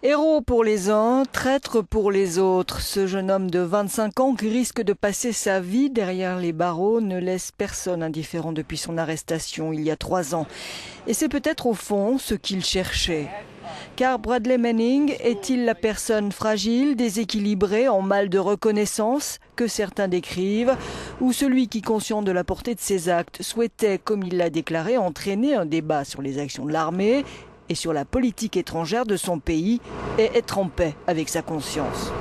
Héros pour les uns, traître pour les autres. Ce jeune homme de 25 ans qui risque de passer sa vie derrière les barreaux ne laisse personne indifférent depuis son arrestation il y a 3 ans. Et c'est peut-être au fond ce qu'il cherchait. Car Bradley Manning est-il la personne fragile, déséquilibrée, en mal de reconnaissance que certains décrivent, ou celui qui, conscient de la portée de ses actes, souhaitait, comme il l'a déclaré, entraîner un débat sur les actions de l'armée et sur la politique étrangère de son pays et être en paix avec sa conscience.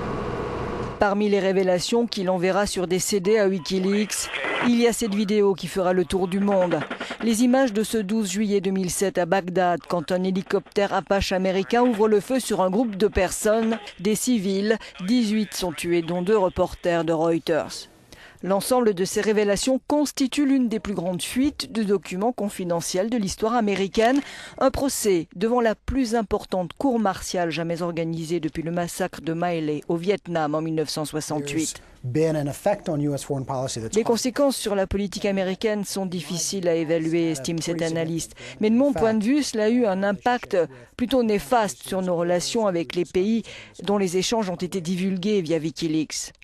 Parmi les révélations qu'il enverra sur des CD à Wikileaks, il y a cette vidéo qui fera le tour du monde. Les images de ce 12 juillet 2007 à Bagdad, quand un hélicoptère Apache américain ouvre le feu sur un groupe de personnes, des civils, 18 sont tués, dont 2 reporters de Reuters. L'ensemble de ces révélations constitue l'une des plus grandes fuites de documents confidentiels de l'histoire américaine. Un procès devant la plus importante cour martiale jamais organisée depuis le massacre de My Lai au Vietnam en 1968. Les conséquences sur la politique américaine sont difficiles à évaluer, estime cet analyste. Mais de mon point de vue, cela a eu un impact plutôt néfaste sur nos relations avec les pays dont les échanges ont été divulgués via Wikileaks.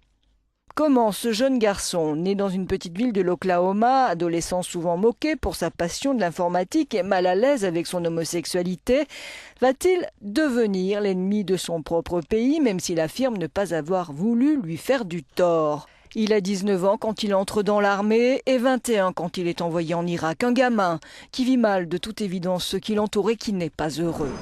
Comment ce jeune garçon, né dans une petite ville de l'Oklahoma, adolescent souvent moqué pour sa passion de l'informatique et mal à l'aise avec son homosexualité, va-t-il devenir l'ennemi de son propre pays, même s'il affirme ne pas avoir voulu lui faire du tort? Il a 19 ans quand il entre dans l'armée et 21 quand il est envoyé en Irak. Un gamin qui vit mal de toute évidence ce qui l'entoure et qui n'est pas heureux.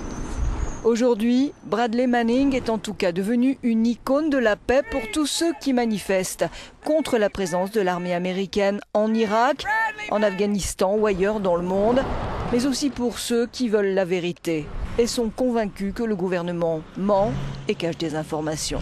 Aujourd'hui, Bradley Manning est en tout cas devenu une icône de la paix pour tous ceux qui manifestent contre la présence de l'armée américaine en Irak, en Afghanistan ou ailleurs dans le monde, mais aussi pour ceux qui veulent la vérité et sont convaincus que le gouvernement ment et cache des informations.